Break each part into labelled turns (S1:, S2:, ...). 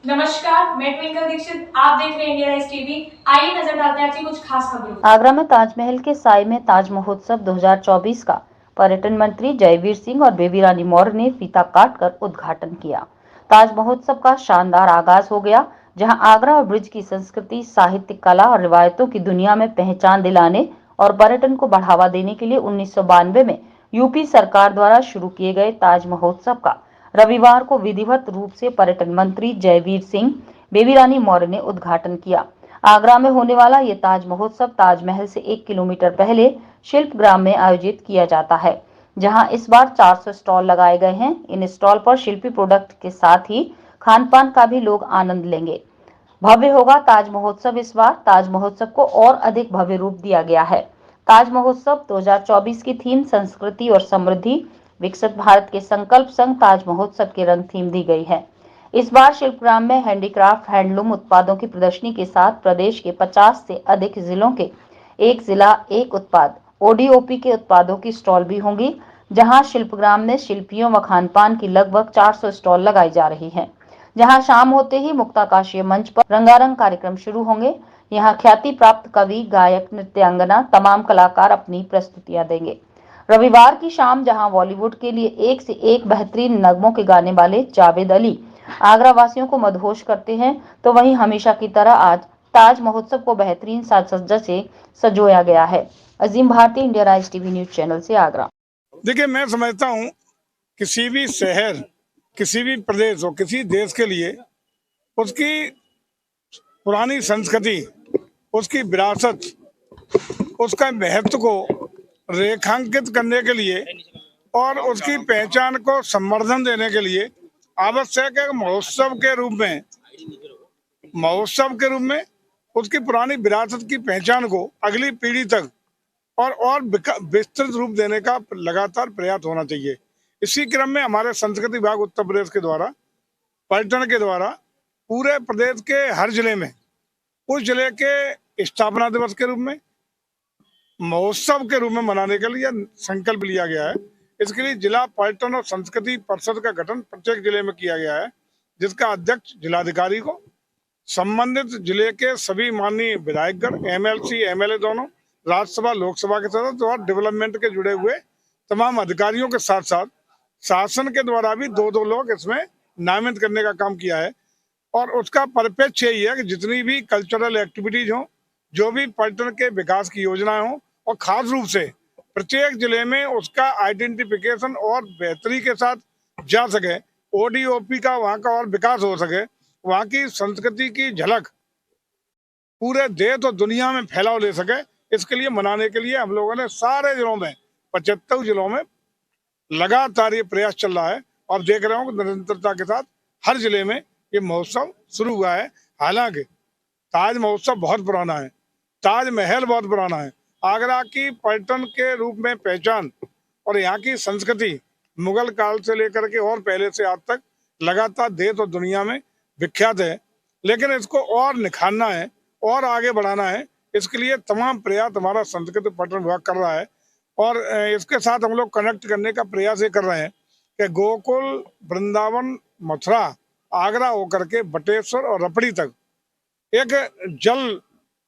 S1: नमस्कार, मैं ट्विंकल दीक्षित। आप देख रहे हैं इंडिया राइज टीवी। आइए नजर डालते हैं आज की कुछ खास खबरों।
S2: आगरा में ताजमहल के साए में ताज महोत्सव 2024 का पर्यटन मंत्री जयवीर सिंह और बेबी रानी मौर्य ने फीता काटकर उद्घाटन किया। ताज महोत्सव का शानदार आगाज हो गया, जहां आगरा और ब्रिज की संस्कृति, साहित्य, कला और रिवायतों की दुनिया में पहचान दिलाने और पर्यटन को बढ़ावा देने के लिए 1992 में यूपी सरकार द्वारा शुरू किए गए ताज महोत्सव का रविवार को विधिवत रूप से पर्यटन मंत्री जयवीर सिंह, बेबी रानी मौर्य ने उद्घाटन किया। आगरा में होने वाला ये ताज महोत्सव ताजमहल से 1 किलोमीटर पहले शिल्पग्राम में आयोजित किया जाता है, जहां इस बार 400 स्टॉल लगाए गए हैं। इन स्टॉल पर शिल्पी प्रोडक्ट के साथ ही खान पान का भी लोग आनंद लेंगे। भव्य होगा ताज महोत्सव। इस बार ताज महोत्सव को और अधिक भव्य रूप दिया गया है। ताज महोत्सव 2024 की थीम संस्कृति और समृद्धि, विकसित भारत के संकल्प संग ताज महोत्सव के रंग थीम दी गई है। इस बार शिल्पग्राम में हैंडीक्राफ्ट, हैंडलूम उत्पादों की प्रदर्शनी के साथ प्रदेश के 50 से अधिक जिलों के एक जिला एक उत्पाद ओडीओपी के उत्पादों की स्टॉल भी होंगी, जहां शिल्पग्राम में शिल्पियों व खानपान की लगभग 400 स्टॉल लगाई जा रही हैं। जहां शाम होते ही मुक्ताकाशीय मंच पर रंगारंग कार्यक्रम शुरू होंगे। यहां ख्याति प्राप्त कवि, गायक, नृत्यांगना, तमाम कलाकार अपनी प्रस्तुतियां देंगे। रविवार की शाम जहां बॉलीवुड के लिए एक से एक बेहतरीन नगमों के गाने वाले जावेद अली आगरा वासियों को मदहोश करते हैं, तो वहीं हमेशा की तरह आज ताज महोत्सव को बेहतरीन साज सज्जा से सजोया गया है। Azim Bharti, India Rise TV news channel से आगरा।
S3: देखिए, मैं समझता हूँ किसी भी शहर, किसी भी प्रदेश और किसी देश के लिए उसकी पुरानी संस्कृति, उसकी विरासत, उसका महत्व को रेखांकित करने के लिए और उसकी पहचान को संवर्धन देने के लिए आवश्यक है महोत्सव के रूप में उसकी पुरानी विरासत की पहचान को अगली पीढ़ी तक और विस्तृत रूप देने का लगातार प्रयास होना चाहिए। इसी क्रम में हमारे संस्कृति विभाग उत्तर प्रदेश के द्वारा, पर्यटन के द्वारा पूरे प्रदेश के हर जिले में उस जिले के स्थापना दिवस के रूप में, महोत्सव के रूप में मनाने के लिए संकल्प लिया गया है। इसके लिए जिला पर्यटन और संस्कृति परिषद का गठन प्रत्येक जिले में किया गया है, जिसका अध्यक्ष जिलाधिकारी को संबंधित जिले के सभी माननीय विधायकगण, एमएलसी, एमएलए दोनों, राज्यसभा, लोकसभा के सदस्य और डेवलपमेंट के जुड़े हुए तमाम अधिकारियों के साथ साथ शासन के द्वारा भी दो लोग इसमें नामित करने का काम किया है। और उसका परिप्रेक्ष्य यही है कि जितनी भी कल्चरल एक्टिविटीज हो, जो भी पर्यटन के विकास की योजनाएं हो, और खास रूप से प्रत्येक जिले में उसका आइडेंटिफिकेशन और बेहतरी के साथ जा सके, ओडीओपी का वहाँ का और विकास हो सके, वहाँ की संस्कृति की झलक पूरे देश और दुनिया में फैलाव ले सके, इसके लिए मनाने के लिए हम लोगों ने सारे जिलों में, 75 जिलों में लगातार ये प्रयास चल रहा है। और देख रहे हो निरंतरता के साथ हर जिले में ये महोत्सव शुरू हुआ है। हालांकि ताज महोत्सव बहुत पुराना है, ताजमहल बहुत पुराना है। आगरा की पर्यटन के रूप में पहचान और यहाँ की संस्कृति मुगल काल से लेकर के और पहले से आज तक लगातार देश और दुनिया में विख्यात है। लेकिन इसको और निखारना है और आगे बढ़ाना है। इसके लिए तमाम प्रयास हमारा संस्कृति पर्यटन विभाग कर रहा है। और इसके साथ हम लोग कनेक्ट करने का प्रयास ये कर रहे हैं कि गोकुल, वृंदावन, मथुरा, आगरा होकर के बटेश्वर और रपड़ी तक एक जल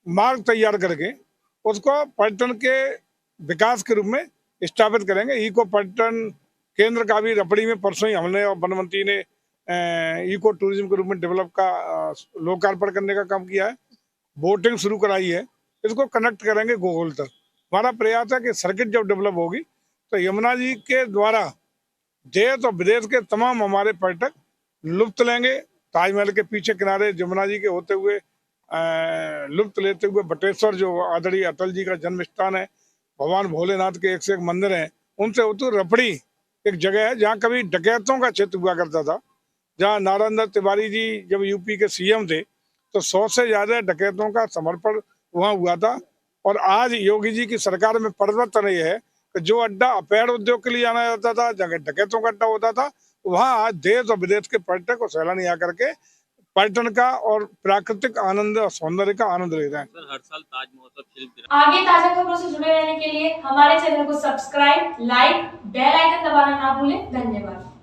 S3: मार्ग तैयार करके उसको पर्यटन के विकास के रूप में स्थापित करेंगे। इको पर्यटन केंद्र का भी रपड़ी में परसों ही हमने और वन मंत्री ने इको टूरिज्म के रूप में डेवलप का लोकार्पण करने का काम किया है। बोटिंग शुरू कराई है। इसको कनेक्ट करेंगे गोकुल तक। हमारा प्रयास है कि सर्किट जब डेवलप होगी तो यमुना जी के द्वारा देश और विदेश के तमाम हमारे पर्यटक लुत्फ लेंगे। ताजमहल के पीछे किनारे यमुना जी के होते हुए लुत्फ लेते हुए बटेश्वर, जो आदरणीय अटल जी का जन्म स्थान है, भगवान भोलेनाथ के एक से एक मंदिर हैं, उनसे होते रपड़ी एक जगह है जहाँ कभी डकैतों का क्षेत्र हुआ करता था, जहाँ नारायण तिवारी जी जब यूपी के सीएम थे तो 100 से ज्यादा डकैतों का समर्पण वहाँ हुआ था। और आज योगी जी की सरकार में परिवर्तन ये है कि जो अड्डा अवैध उद्योग के लिए आना जाता था, जगह डकैतों का अड्डा होता था, वहाँ आज देश और विदेश के पर्यटक और सैलानी आकर के पर्यटन का और प्राकृतिक आनंद और सौंदर्य का आनंद ले रहे हैं।
S1: हर साल ताज महोत्सव। आगे ताजा खबरों से जुड़े रहने के लिए हमारे चैनल को सब्सक्राइब, लाइक, बेल आइकन दबाना ना भूलें। धन्यवाद।